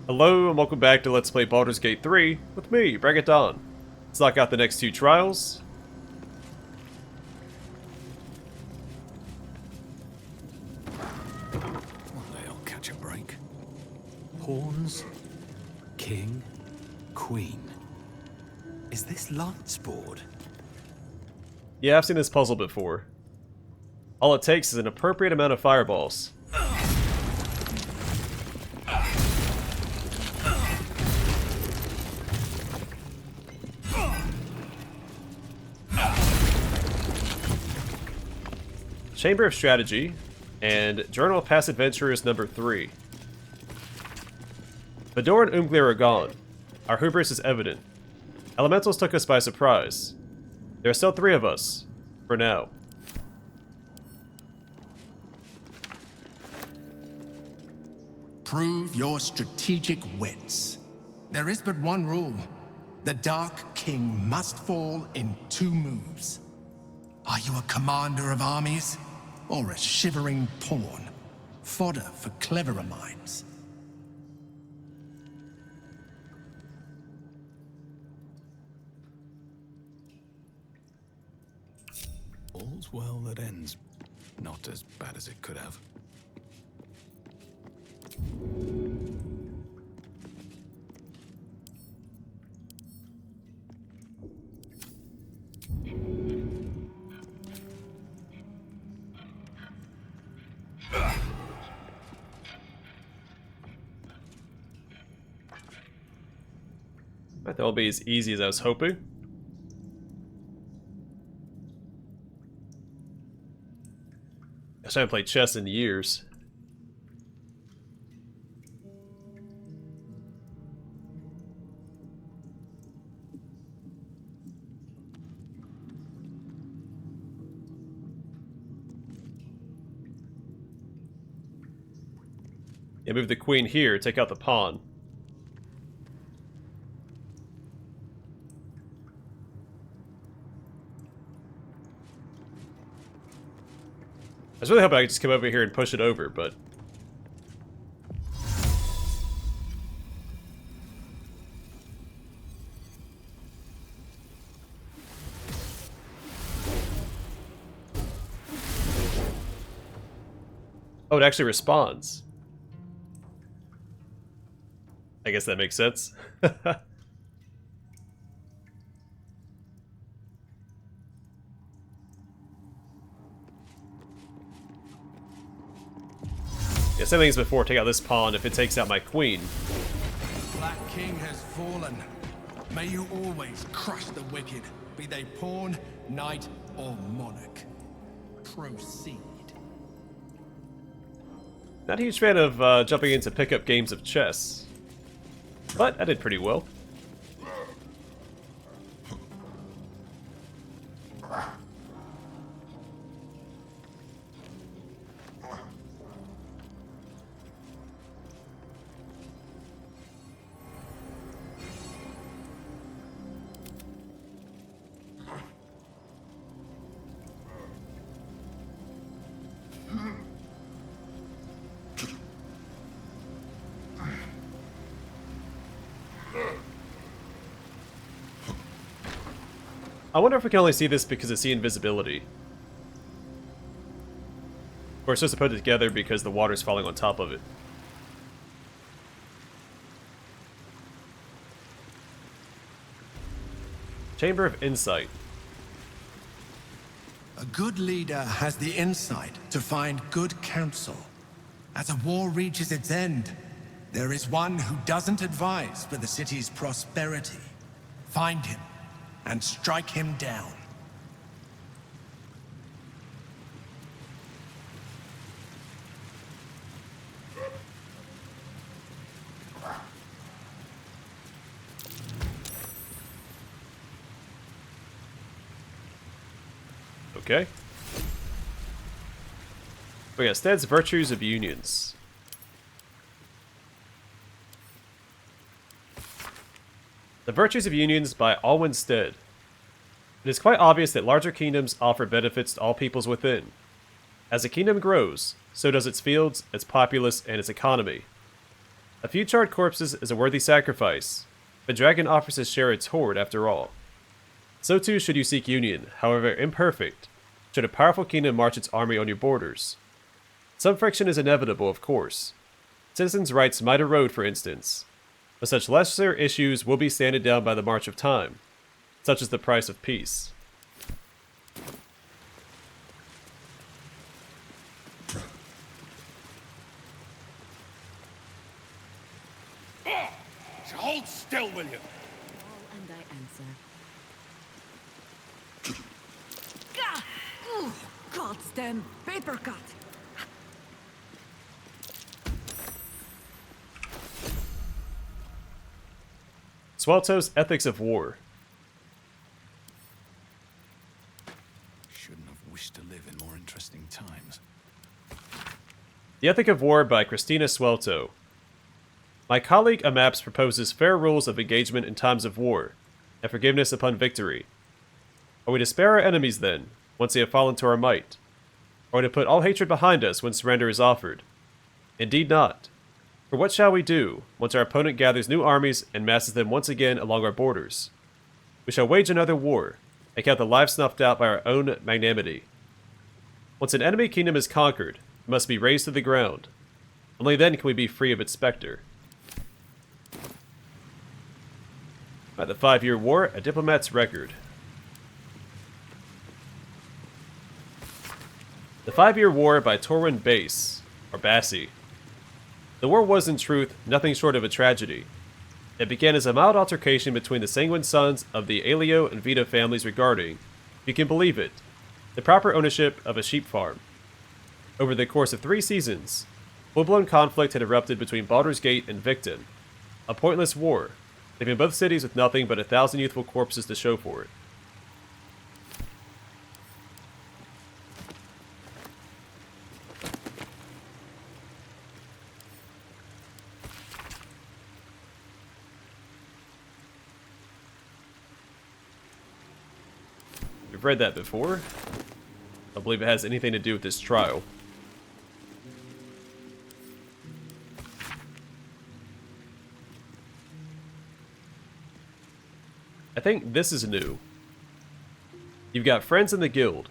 Hello and welcome back to Let's Play Baldur's Gate 3 with me, Bring It On. Let's knock out the next two trials. One day I'll catch a break. Pawns, king, queen. Is this Light's board? Yeah, I've seen this puzzle before. All it takes is an appropriate amount of fireballs. Chamber of Strategy, and Journal of Past Adventurers number 3. Baldur and Umglir are gone. Our hubris is evident. Elementals took us by surprise. There are still 3 of us, for now. Prove your strategic wits. There is but one rule. The Dark King must fall in 2 moves. Are you a commander of armies? Or a shivering pawn? Fodder for cleverer minds. All's well that ends. Not as bad as it could have. That won't be as easy as I was hoping. I haven't played chess in years. Yeah, move the queen here, take out the pawn. I was really hoping I could just come over here and push it over, but... Oh, it actually responds. I guess that makes sense. Yeah, same thing as before, take out this pawn if it takes out my queen. Black King has fallen. May you always crush the wicked, be they pawn, knight, or monarch. Proceed. Not a huge fan of jumping into pickup games of chess. But I did pretty well. I wonder if we can only see this because it's the invisibility. Or it's supposed to put it together because the water's falling on top of it. Chamber of Insight. A good leader has the insight to find good counsel. As a war reaches its end, there is one who doesn't advise for the city's prosperity. Find him and strike him down. Okay. Oh yeah, Stead's Virtues of Unions. The Virtues of Unions by Alwyn Stead. It is quite obvious that larger kingdoms offer benefits to all peoples within. As a kingdom grows, so does its fields, its populace, and its economy. A few charred corpses is a worthy sacrifice. The dragon offers to share its hoard after all. So too should you seek union, however imperfect, should a powerful kingdom march its army on your borders. Some friction is inevitable, of course. Citizens' rights might erode, for instance, but such lesser issues will be sanded down by the march of time, such as the price of peace. Hold still, will you? And I answer. Gah! Ooh, goddamn paper cut! Swelto's Ethics of War. Shouldn't have wished to live in more interesting times. The Ethic of War by Christina Swelto. My colleague Amaps proposes fair rules of engagement in times of war, and forgiveness upon victory. Are we to spare our enemies then, once they have fallen to our might? Or to put all hatred behind us when surrender is offered? Indeed not. For what shall we do, once our opponent gathers new armies and masses them once again along our borders? We shall wage another war, and count the lives snuffed out by our own magnanimity. Once an enemy kingdom is conquered, it must be razed to the ground. Only then can we be free of its specter. By the 5-Year War, a diplomat's record. The 5-Year War by Torwin Bass, or Bassi. The war was, in truth, nothing short of a tragedy. It began as a mild altercation between the sanguine sons of the Aelio and Vita families regarding, if you can believe it, the proper ownership of a sheep farm. Over the course of 3 seasons, full-blown conflict had erupted between Baldur's Gate and Victon, a pointless war, leaving both cities with nothing but 1,000 youthful corpses to show for it. We've read that before. I believe it has anything to do with this trial. I think this is new. You've got friends in the guild.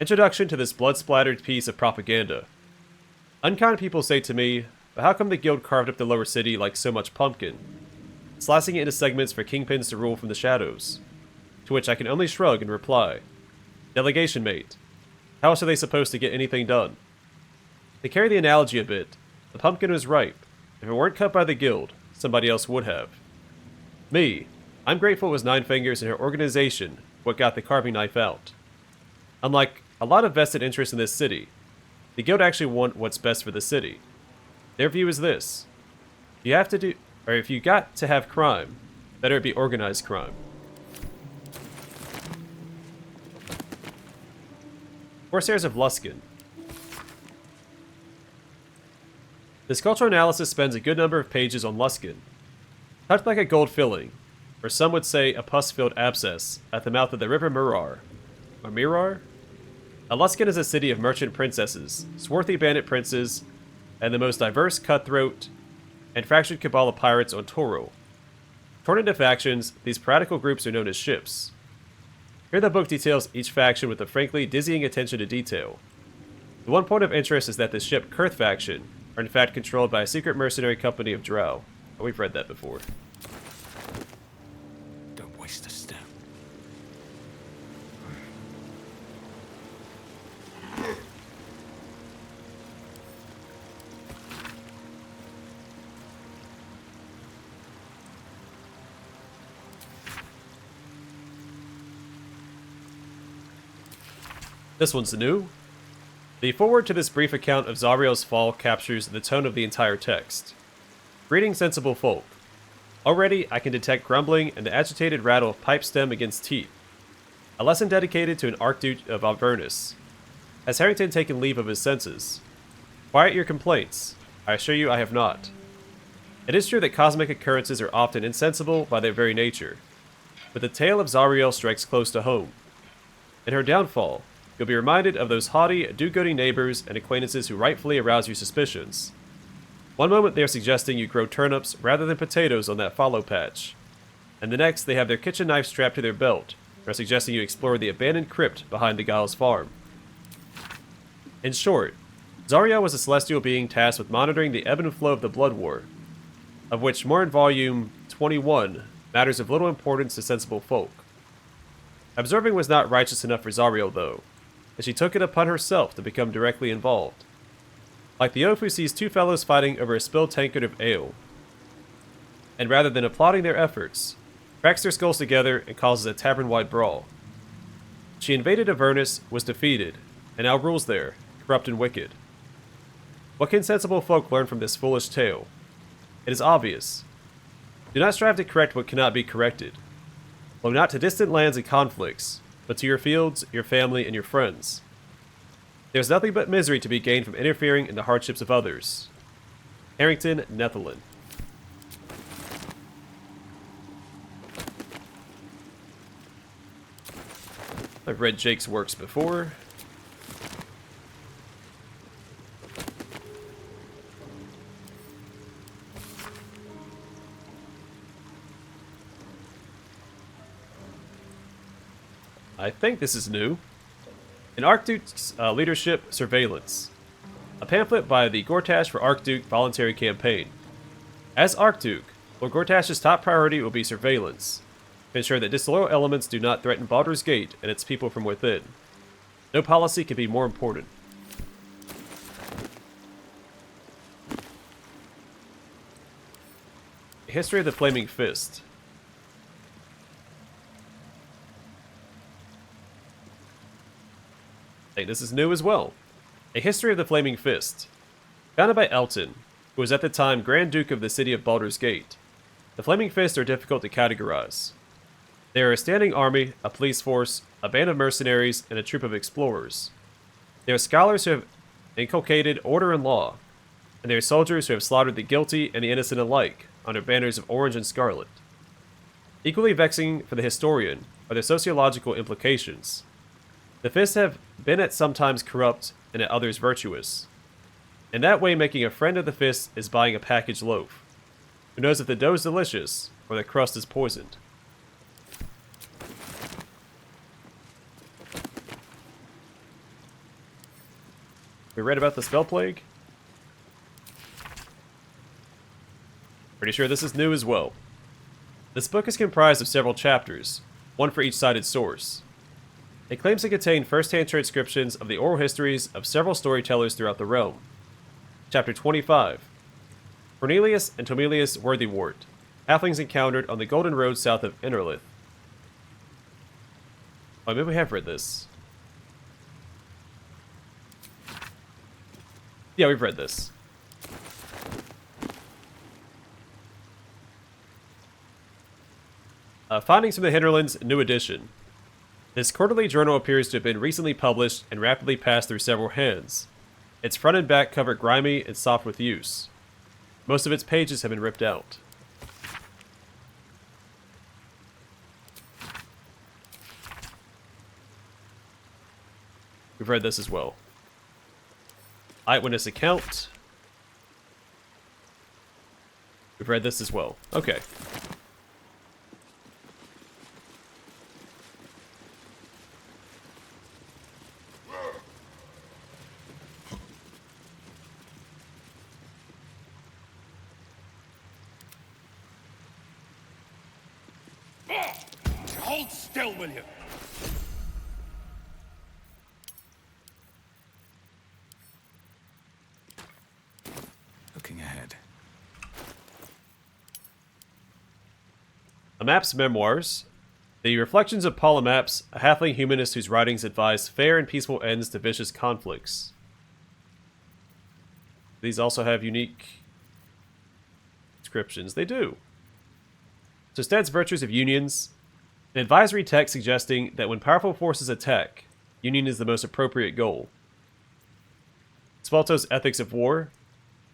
Introduction to this blood-splattered piece of propaganda. Unkind people say to me, but how come the guild carved up the lower city like so much pumpkin, slicing it into segments for kingpins to rule from the shadows? To which I can only shrug and reply, delegation mate. How else are they supposed to get anything done? To carry the analogy a bit, the pumpkin was ripe. If it weren't cut by the guild, somebody else would have. Me, I'm grateful it was Nine Fingers and her organization what got the carving knife out. Unlike a lot of vested interest in this city, the guild actually want what's best for the city. Their view is this: if you got to have crime, better it be organized crime. Corsairs of Luskan. This cultural analysis spends a good number of pages on Luskan. Tucked like a gold filling, or some would say a pus-filled abscess, at the mouth of the river Mirar. Or Mirar? Luskan is a city of merchant princesses, swarthy bandit princes, and the most diverse cutthroat and fractured cabal of pirates on Toril. Torn into factions, these piratical groups are known as ships. Here the book details each faction with a frankly dizzying attention to detail. The one point of interest is that the ship Kurth faction are in fact controlled by a secret mercenary company of Drow. Oh, we've read that before. Don't waste a step. This one's new. The foreword to this brief account of Zariel's fall captures the tone of the entire text. Greetings, sensible folk. Already I can detect grumbling and the agitated rattle of pipe stem against teeth. A lesson dedicated to an Archduke of Avernus. Has Harrington taken leave of his senses? Quiet your complaints. I assure you I have not. It is true that cosmic occurrences are often insensible by their very nature, but the tale of Zariel strikes close to home. In her downfall, you'll be reminded of those haughty, do-gooding neighbors and acquaintances who rightfully arouse your suspicions. One moment they are suggesting you grow turnips rather than potatoes on that fallow patch, and the next they have their kitchen knife strapped to their belt, and are suggesting you explore the abandoned crypt behind the Giles farm. In short, Zariel was a celestial being tasked with monitoring the ebb and flow of the Blood War, of which more in Volume 21 matters of little importance to sensible folk. Observing was not righteous enough for Zariel, though, and she took it upon herself to become directly involved. Like the oaf who sees two fellows fighting over a spilled tankard of ale, and rather than applauding their efforts, cracks their skulls together and causes a tavern-wide brawl. She invaded Avernus, was defeated, and now rules there, corrupt and wicked. What can sensible folk learn from this foolish tale? It is obvious. Do not strive to correct what cannot be corrected. Flow not to distant lands and conflicts, but to your fields, your family, and your friends. There is nothing but misery to be gained from interfering in the hardships of others. Harrington, Netherland. I've read Jake's works before. I think this is new. In Archduke's Leadership Surveillance. A pamphlet by the Gortash for Archduke Voluntary Campaign. As Archduke, Lord Gortash's top priority will be surveillance, to ensure that disloyal elements do not threaten Baldur's Gate and its people from within. No policy can be more important. A History of the Flaming Fist. I think this is new as well. A History of the Flaming Fist. Founded by Elton, who was at the time Grand Duke of the city of Baldur's Gate. The Flaming Fist are difficult to categorize. They are a standing army, a police force, a band of mercenaries, and a troop of explorers. They are scholars who have inculcated order and law, and they are soldiers who have slaughtered the guilty and the innocent alike under banners of orange and scarlet. Equally vexing for the historian are their sociological implications. The Fists have been at sometimes corrupt and at others virtuous. In that way, making a friend of the Fist is buying a packaged loaf. Who knows if the dough is delicious or the crust is poisoned? We read about the spell plague? Pretty sure this is new as well. This book is comprised of several chapters, one for each cited source. It claims to contain first-hand transcriptions of the oral histories of several storytellers throughout the realm. Chapter 25. Cornelius and Tomelius Worthywart, halflings encountered on the Golden Road south of Innerlith. Oh, maybe we have read this. Yeah, we've read this. Findings from the Hinterlands, new edition. This quarterly journal appears to have been recently published and rapidly passed through several hands. Its front and back cover grimy and soft with use. Most of its pages have been ripped out. We've read this as well. Eyewitness account. We've read this as well. Okay. Hold still, will you? Looking ahead. A Map's Memoirs. The Reflections of Paula Mapps, a halfling humanist whose writings advise fair and peaceful ends to vicious conflicts. These also have unique descriptions. They do. So Stead's Virtues of Unions. An advisory text suggesting that when powerful forces attack, union is the most appropriate goal. Swelto's Ethics of War.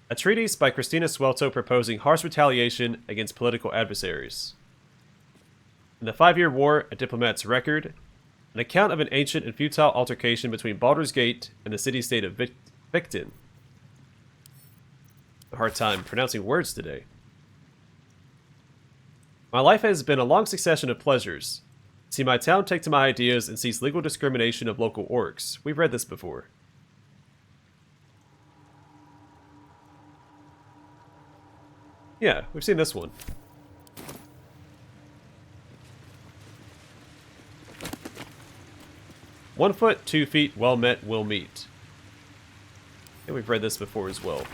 A treatise by Christina Swelto proposing harsh retaliation against political adversaries. In the 5-Year War, a diplomat's record. An account of an ancient and futile altercation between Baldur's Gate and the city-state of Victon. A hard time pronouncing words today. My life has been a long succession of pleasures. See my town take to my ideas and cease legal discrimination of local orcs. We've read this before. Yeah, we've seen this one. "1 foot, 2 feet, well met, will meet." And we've read this before as well.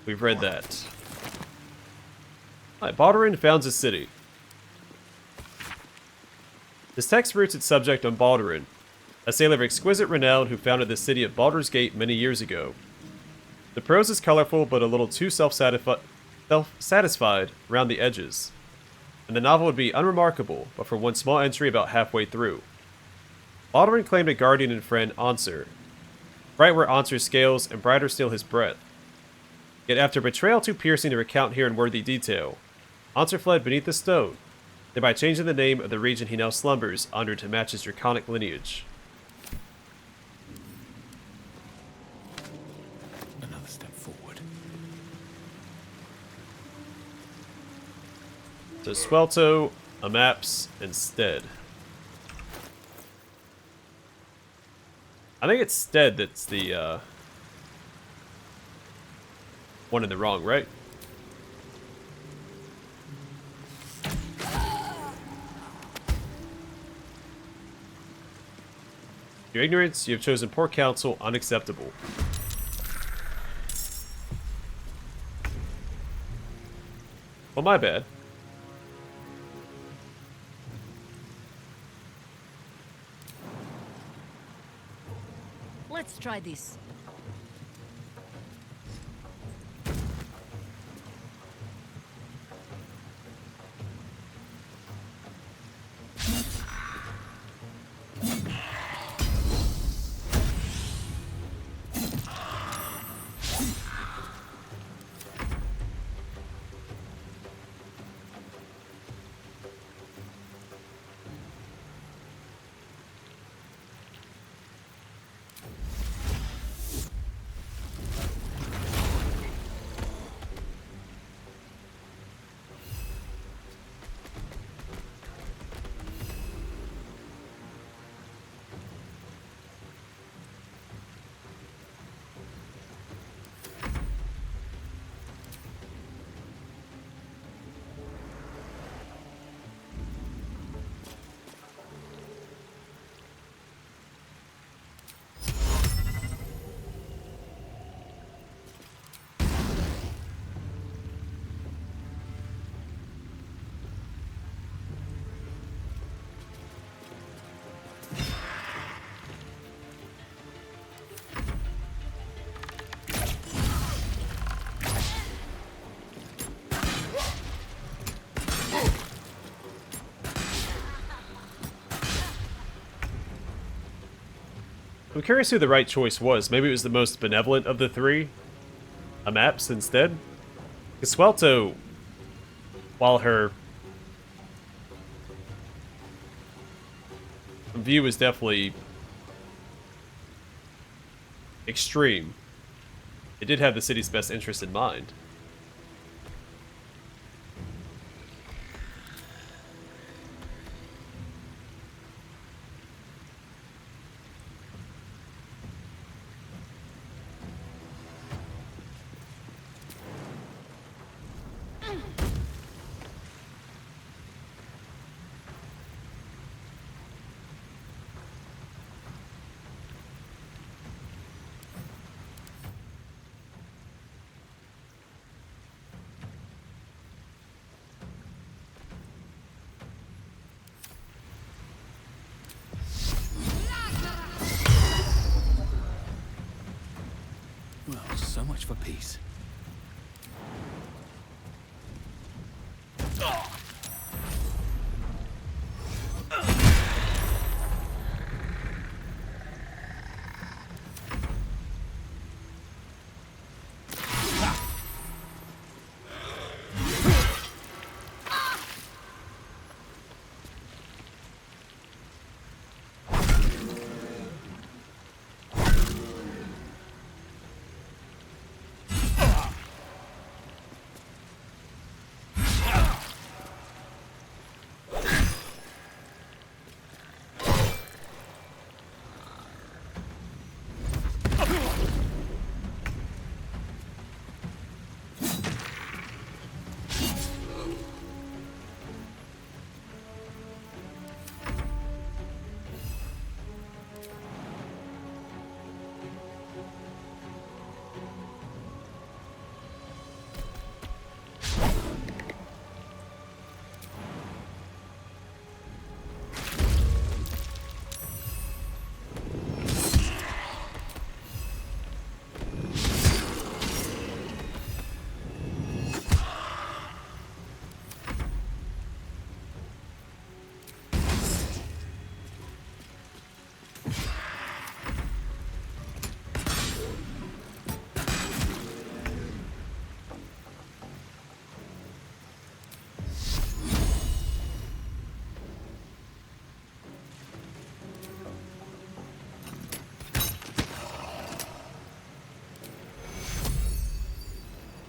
We've read that. Alright, Balduran founds a city. This text roots its subject on Balduran, a sailor of exquisite renown who founded the city of Baldur's Gate many years ago. The prose is colorful but a little too self-satisfied around the edges, and the novel would be unremarkable but for one small entry about halfway through. Balduran claimed a guardian and friend, Ansur. Bright were Ansur's scales, and brighter still his breath. Yet after betrayal too piercing to recount here in worthy detail, Ansur fled beneath the stone, thereby changing the name of the region he now slumbers under to match his draconic lineage. Another step forward. So Swelto, a maps, and Stead. I think it's Stead that's the one in the wrong, right? Your ignorance, you have chosen poor counsel, unacceptable. Well, my bad. Let's try this. I'm curious who the right choice was. Maybe it was the most benevolent of the three. A maps instead? Because Swelto, while her view is definitely extreme, it did have the city's best interest in mind. Well, so much for peace.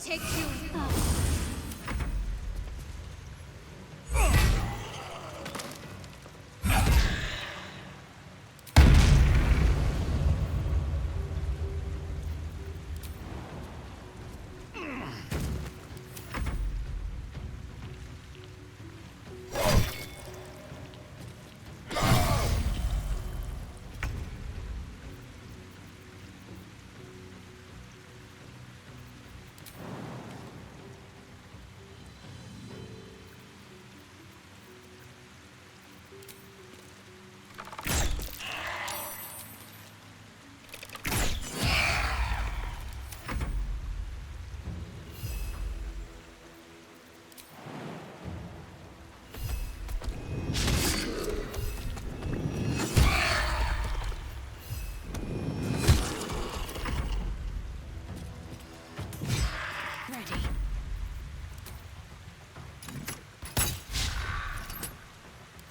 take you.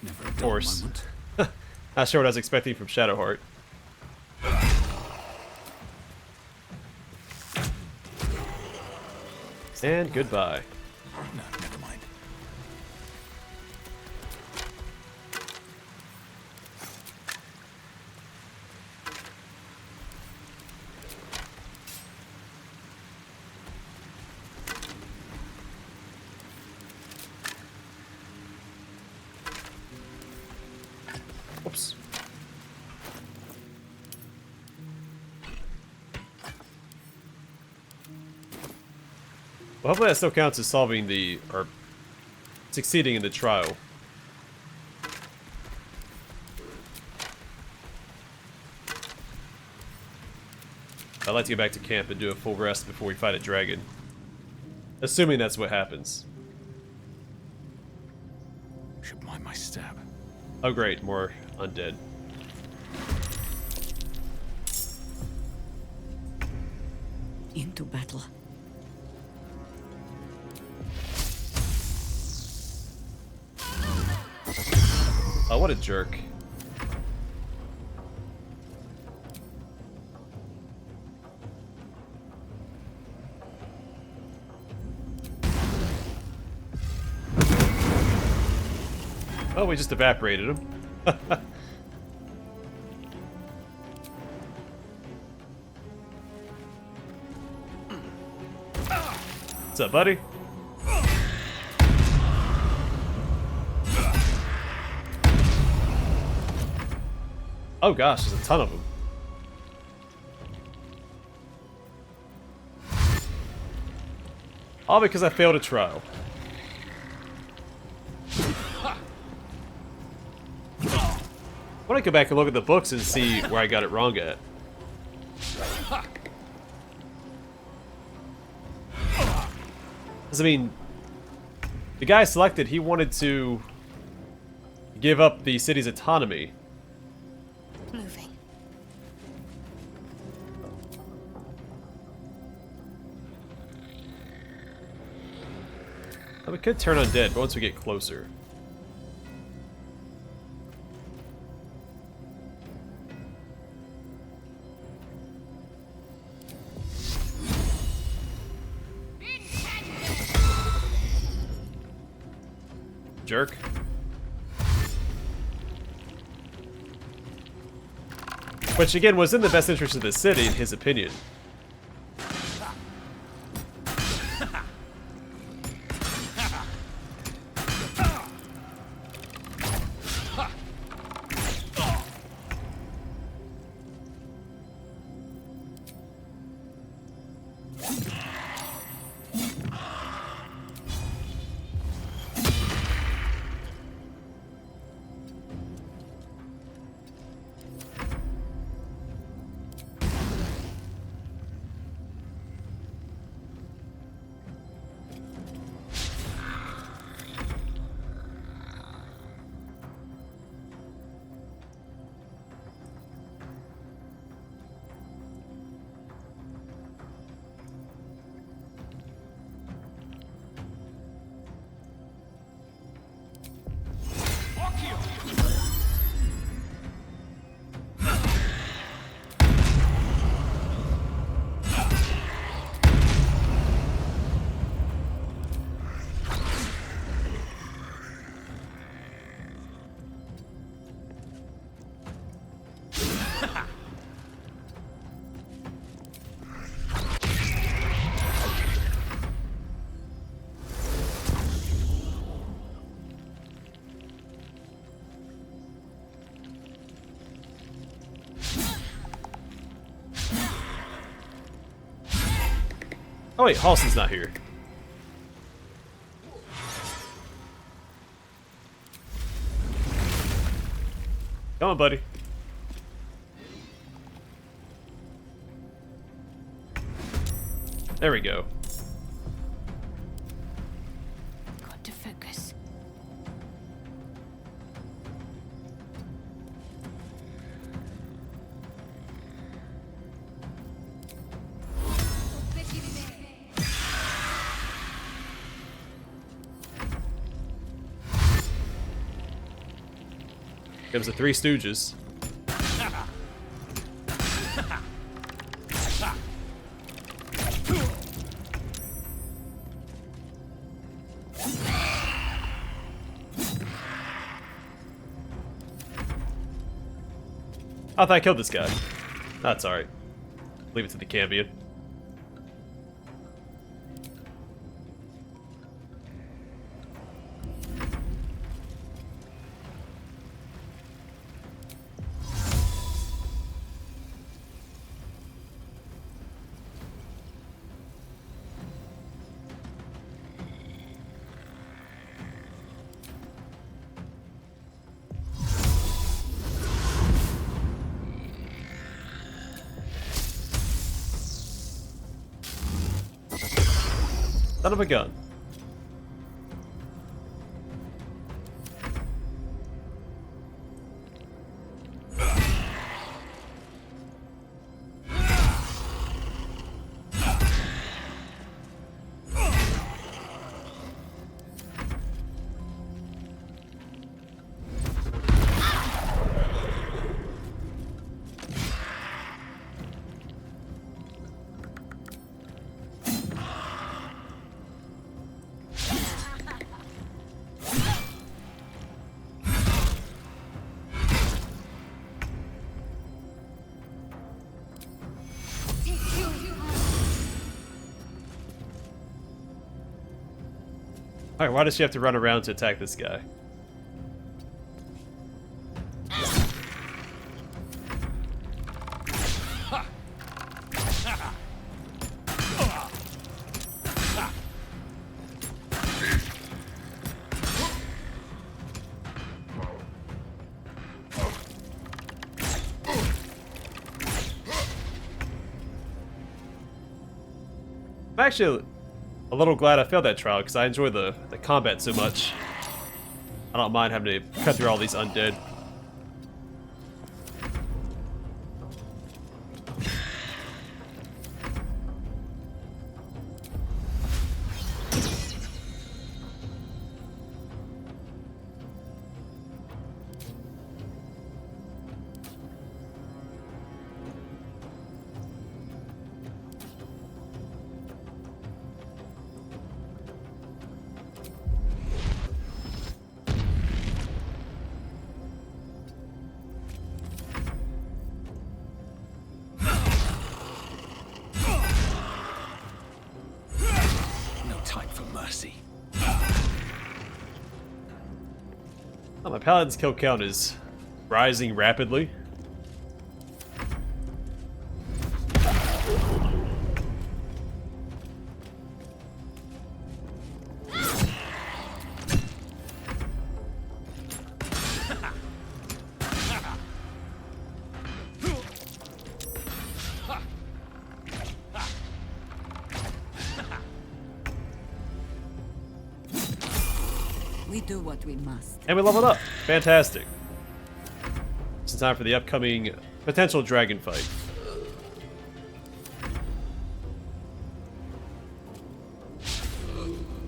Of course. Not sure what I was expecting from Shadowheart. And goodbye. No, never mind. Oops. Well, hopefully that still counts as solving the, or succeeding in the trial. I'd like to get back to camp and do a full rest before we fight a dragon. Assuming that's what happens. Should mind my step. Oh great, more undead. Into battle. Oh, what a jerk. Oh, we just evaporated him. What's up, buddy? Oh gosh, there's a ton of them. All because I failed a trial. I want to go back and look at the books and see where I got it wrong at. Because, I mean, the guy selected, he wanted to give up the city's autonomy. Moving. Now, we could turn undead, but once we get closer. Jerk. Which again was in the best interest of the city, in his opinion. wait, Halson's not here. Come on, buddy. There we go. Got to focus. Comes the Three Stooges. I thought I killed this guy. That's alright. Leave it to the Cambion. Son of a gun. Alright, why does she have to run around to attack this guy? I'm actually a little glad I failed that trial because I enjoy the combat so much. I don't mind having to cut through all these undead. Oh, my paladin's kill count is rising rapidly. We do what we must. And we leveled up. Fantastic. It's time for the upcoming potential dragon fight.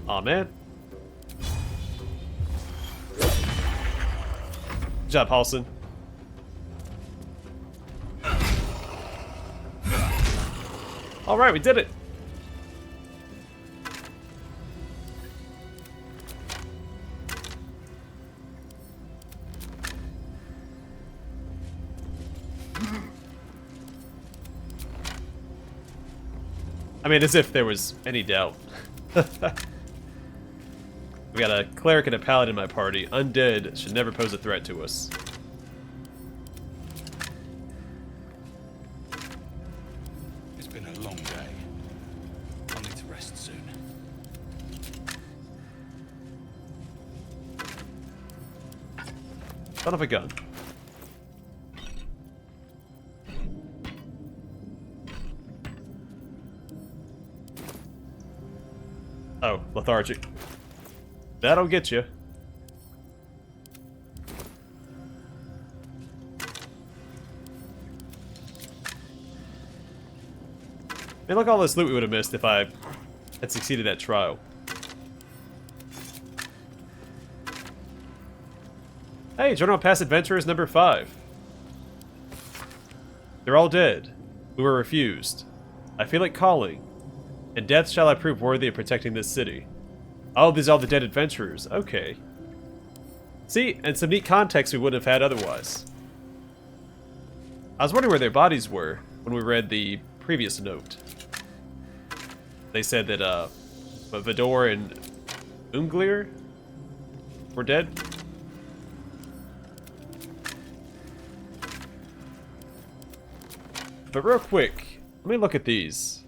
Aw, man. Good job, Halson. Alright, we did it. I mean, as if there was any doubt. We got a cleric and a paladin in my party. Undead should never pose a threat to us. It's been a long day. I'll need to rest. Son of a gun. Oh, lethargic. That'll get you. Man, look at all this loot we would have missed if I had succeeded at trial. Hey, join on Past Adventurers number 5. They're all dead. We were refused. I feel like calling. In death shall I prove worthy of protecting this city. Oh, these are all the dead adventurers. Okay. See, and some neat context we wouldn't have had otherwise. I was wondering where their bodies were when we read the previous note. They said that, Vidor and Unglir were dead. But real quick, let me look at these.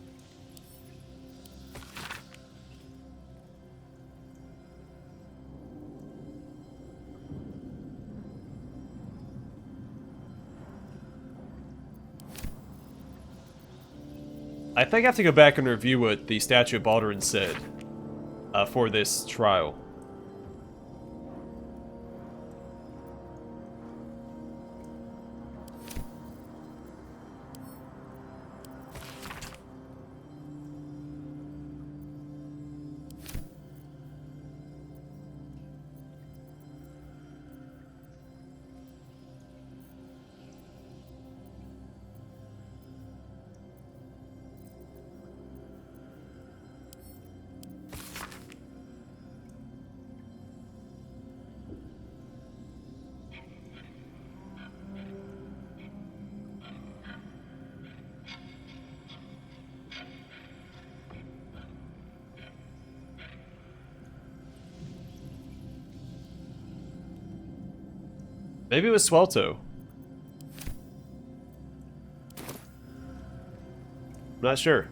I think I have to go back and review what the statue of Balduran said for this trial. Maybe it was Swelto. I'm not sure.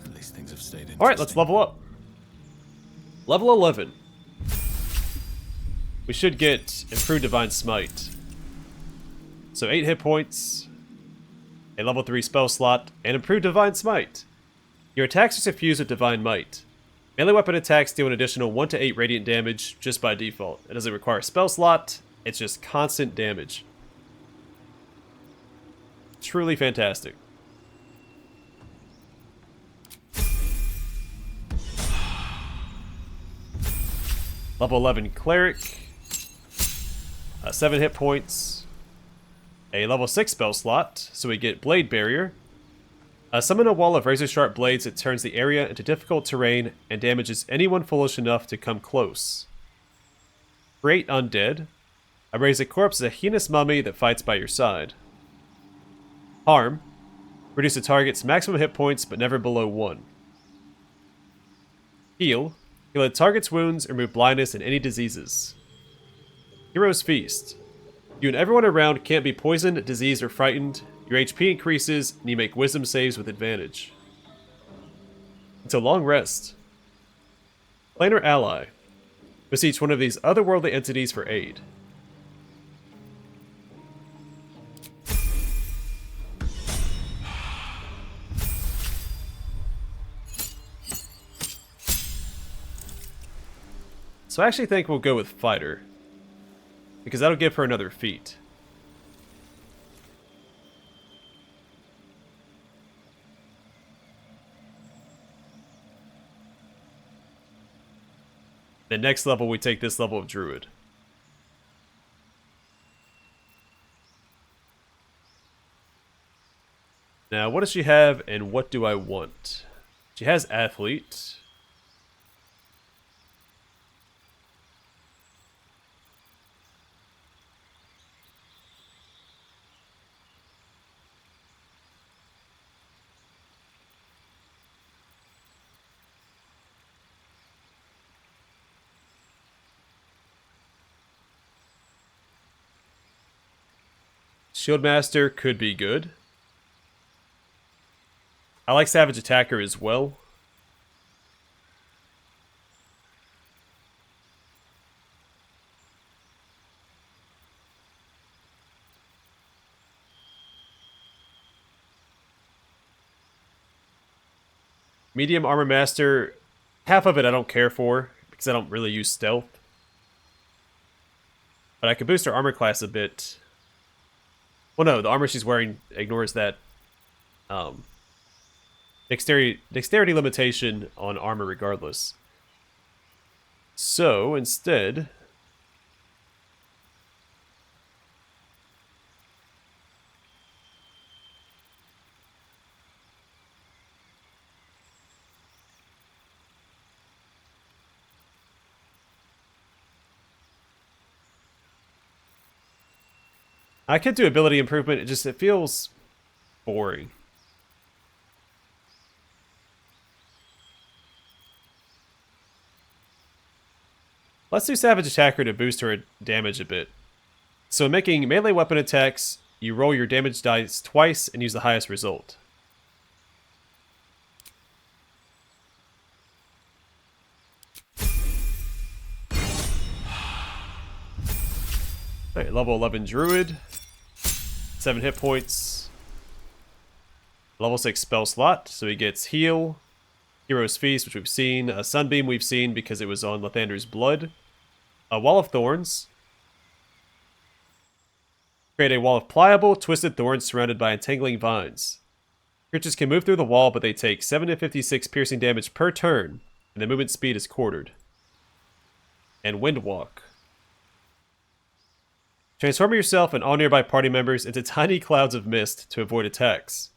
At least things have stayed interesting. Alright, let's level up. Level 11. We should get improved Divine Smite. So 8 hit points, a level 3 spell slot, and improved Divine Smite. Your attacks are suffused with Divine Might. Melee weapon attacks deal an additional 1 to 8 radiant damage just by default. It doesn't require a spell slot. It's just constant damage. Truly fantastic. Level 11 Cleric. 7 hit points. A level 6 spell slot, so we get Blade Barrier. Summon a wall of razor-sharp blades that turns the area into difficult terrain and damages anyone foolish enough to come close. Create Undead. Raise a corpse as a heinous mummy that fights by your side. Harm. Reduce a target's maximum hit points, but never below 1. Heal. Heal a target's wounds or remove blindness and any diseases. Hero's Feast. You and everyone around can't be poisoned, diseased, or frightened. Your HP increases, and you make wisdom saves with advantage. It's a long rest. Planar Ally. Beseech one of these otherworldly entities for aid. So I actually think we'll go with Fighter, because that'll give her another feat. The next level, we take this level of Druid. Now, what does she have, and what do I want? She has Athlete. Shieldmaster could be good. I like Savage Attacker as well. Medium Armor Master, half of it I don't care for, because I don't really use stealth. But I could boost her armor class a bit. Well, no, the armor she's wearing ignores that dexterity limitation on armor regardless. So, instead... I could do ability improvement, it feels boring. Let's do Savage Attacker to boost her damage a bit. So making melee weapon attacks, you roll your damage dice twice and use the highest result. Alright, level 11 Druid. 7 hit points. Level 6 spell slot, so he gets Heal. Hero's Feast, which we've seen. A Sunbeam we've seen because it was on Lathander's blood. A Wall of Thorns. Create a wall of pliable, twisted thorns surrounded by entangling vines. Creatures can move through the wall, but they take 7 to 56 piercing damage per turn, and the movement speed is quartered. And Windwalk. Transform yourself and all nearby party members into tiny clouds of mist to avoid attacks.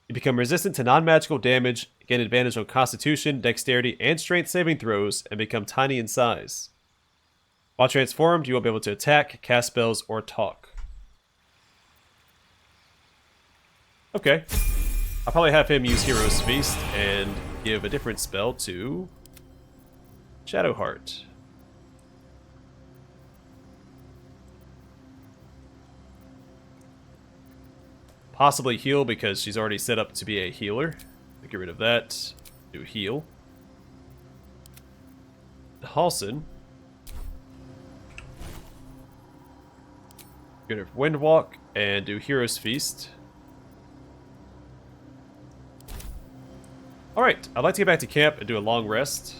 You become resistant to non-magical damage, gain advantage on Constitution, Dexterity, and Strength saving throws, and become tiny in size. While transformed, you will be able to attack, cast spells, or talk. Okay. I'll probably have him use Hero's Feast and give a different spell to Shadowheart. Possibly heal because she's already set up to be a healer. Get rid of that. Do heal. Halsin. Get rid of Windwalk and do Hero's Feast. Alright, I'd like to get back to camp and do a long rest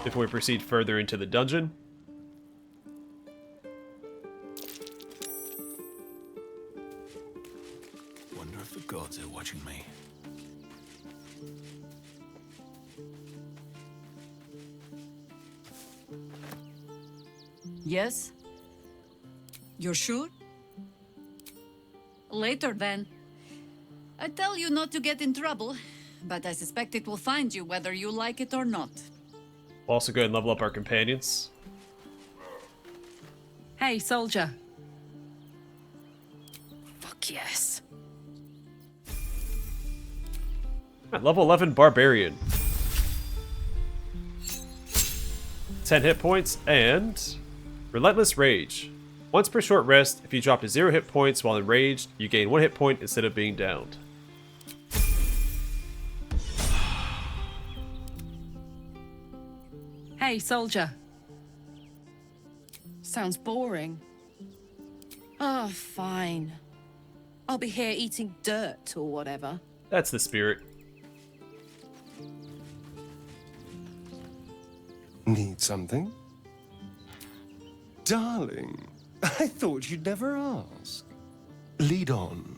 before we proceed further into the dungeon. Wonder if the gods are watching me. Yes? You're sure? Later, then. I tell you not to get in trouble, but I suspect it will find you whether you like it or not. We'll also go ahead and level up our companions. Hey, soldier. Fuck yes. At level 11 Barbarian. 10 hit points and Relentless Rage. Once per short rest, if you drop to 0 hit points while enraged, you gain 1 hit point instead of being downed. Hey, soldier. Sounds boring. Oh, fine. I'll be here eating dirt or whatever. That's the spirit. Need something? Darling, I thought you'd never ask. Lead on.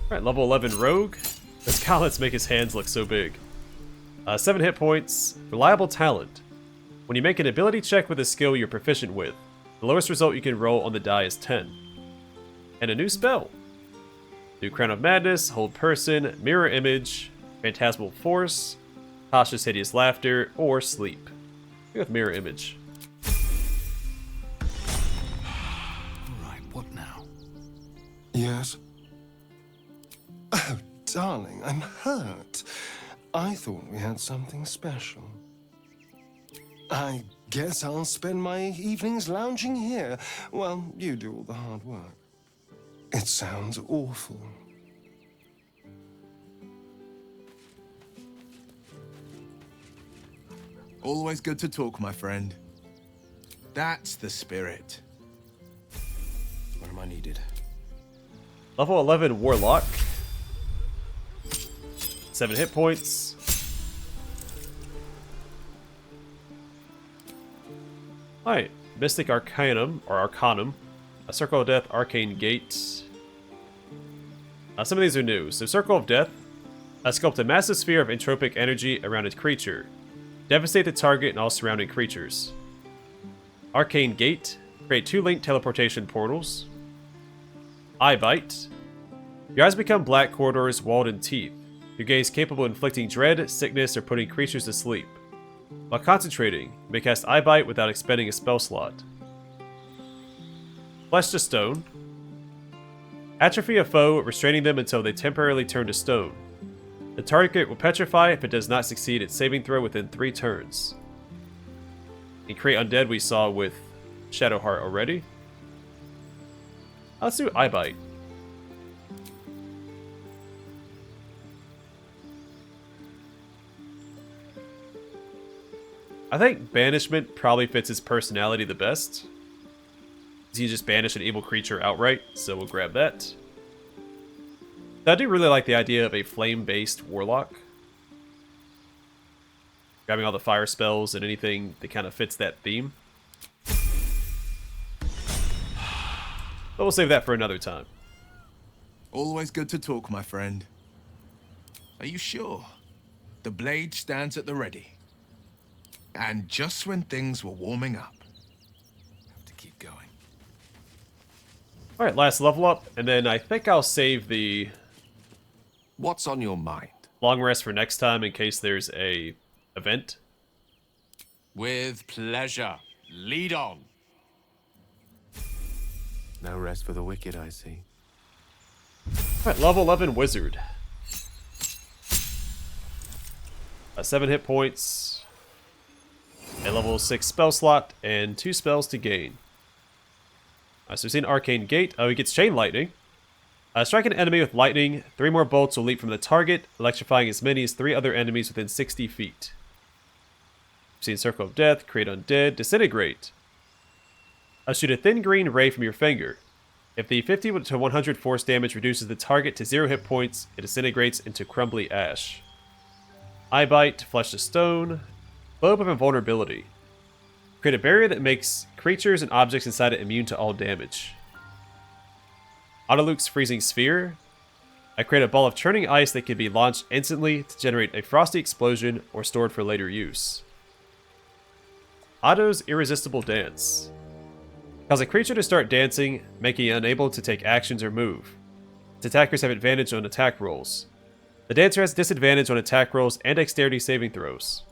Alright, level 11 Rogue. Those gauntlets make his hands look so big. 7 hit points. Reliable Talent. When you make an ability check with a skill you're proficient with, the lowest result you can roll on the die is 10. And a new spell. Do Crown of Madness, Hold Person, Mirror Image, Phantasmal Force, Cautious Hideous Laughter, or Sleep. Go with Mirror Image. Alright, what now? Yes? Oh, darling, I'm hurt. I thought we had something special. I guess I'll spend my evenings lounging here while you do all the hard work. It sounds awful. Always good to talk, my friend. That's the spirit. What am I I needed. Level 11 Warlock. 7 hit points. Alright, Mystic Arcanum, or Arcanum. A Circle of Death, Arcane Gate. Some of these are new. So Circle of Death. Sculpt a massive sphere of entropic energy around a creature. Devastate the target and all surrounding creatures. Arcane Gate. Create 2 linked teleportation portals. Eye Bite. Your eyes become black corridors walled in teeth. Your gaze capable of inflicting dread, sickness, or putting creatures to sleep. While concentrating, you may cast Eye Bite without expending a spell slot. Flesh to Stone. Atrophy a foe, restraining them until they temporarily turn to stone. The target will petrify if it does not succeed its saving throw within 3 turns. And Create Undead we saw with Shadowheart already. Let's do Eye Bite. I think Banishment probably fits his personality the best. You just banish an evil creature outright, so we'll grab that. I do really like the idea of a flame-based warlock. Grabbing all the fire spells and anything that kind of fits that theme. But we'll save that for another time. Always good to talk, my friend. Are you sure? The blade stands at the ready. And just when things were warming up. Have to keep going. Alright, last level up, and then I think I'll save the What's on your mind? long rest for next time in case there's a event. With pleasure. Lead on. No rest for the wicked, I see. Alright, level 11 Wizard. 7 hit points, a level 6 spell slot, and 2 spells to gain. So we've seen Arcane Gate. Oh, he gets Chain Lightning. Strike an enemy with lightning. 3 more bolts will leap from the target, electrifying as many as 3 other enemies within 60 feet. We've seen Circle of Death, Create Undead, Disintegrate. Shoot a thin green ray from your finger. If the 50 to 100 force damage reduces the target to 0 hit points, it disintegrates into crumbly ash. Eye Bite, Flesh to Stone, Globe of Invulnerability. Create a barrier that makes creatures and objects inside it immune to all damage. Autoluke's Freezing Sphere. I create a ball of churning ice that can be launched instantly to generate a frosty explosion or stored for later use. Otto's Irresistible Dance. Cause a creature to start dancing, making it unable to take actions or move. Its attackers have advantage on attack rolls. The dancer has disadvantage on attack rolls and dexterity saving throws.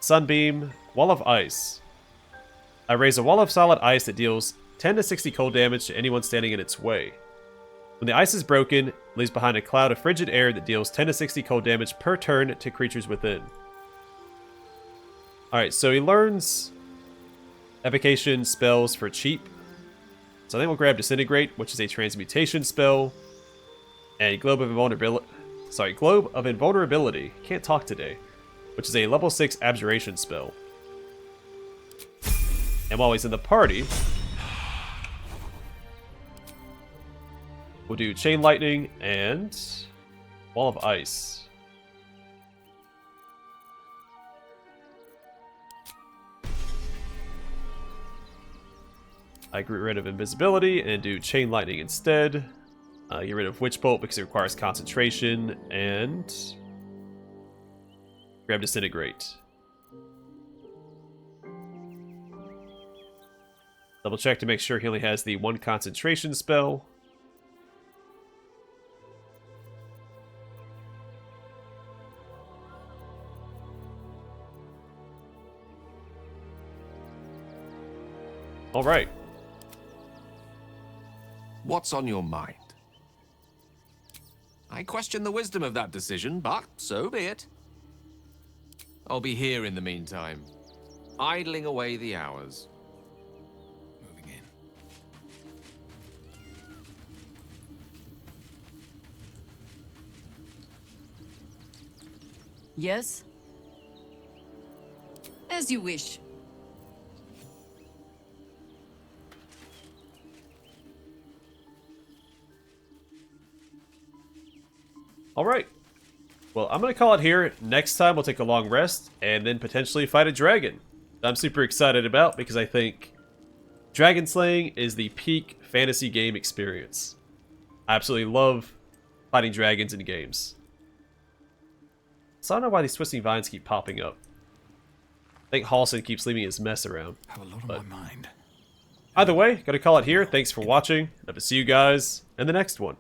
Sunbeam, Wall of Ice. I raise a wall of solid ice that deals 10 to 60 cold damage to anyone standing in its way. When the ice is broken, it leaves behind a cloud of frigid air that deals 10 to 60 cold damage per turn to creatures within. Alright, so he learns evocation spells for cheap. So I think we'll grab Disintegrate, which is a transmutation spell. And Globe of Invulnerability. Can't talk today. Which is a level 6 Abjuration spell. And while he's in the party, we'll do Chain Lightning and Wall of Ice. I get rid of Invisibility and do Chain Lightning instead. Get rid of Witch Bolt because it requires concentration, and grab Disintegrate. Double check to make sure he only has the 1 concentration spell. Alright. What's on your mind? I question the wisdom of that decision, but so be it. I'll be here in the meantime, idling away the hours. Moving in. Yes? As you wish. Alright. Well, I'm going to call it here. Next time we'll take a long rest and then potentially fight a dragon. I'm super excited about because I think dragon slaying is the peak fantasy game experience. I absolutely love fighting dragons in games. So I don't know why these twisting vines keep popping up. I think Halson keeps leaving his mess around. Have a lot on my mind. Either way, gotta call it here. Thanks for watching. Hope to see you guys in the next one.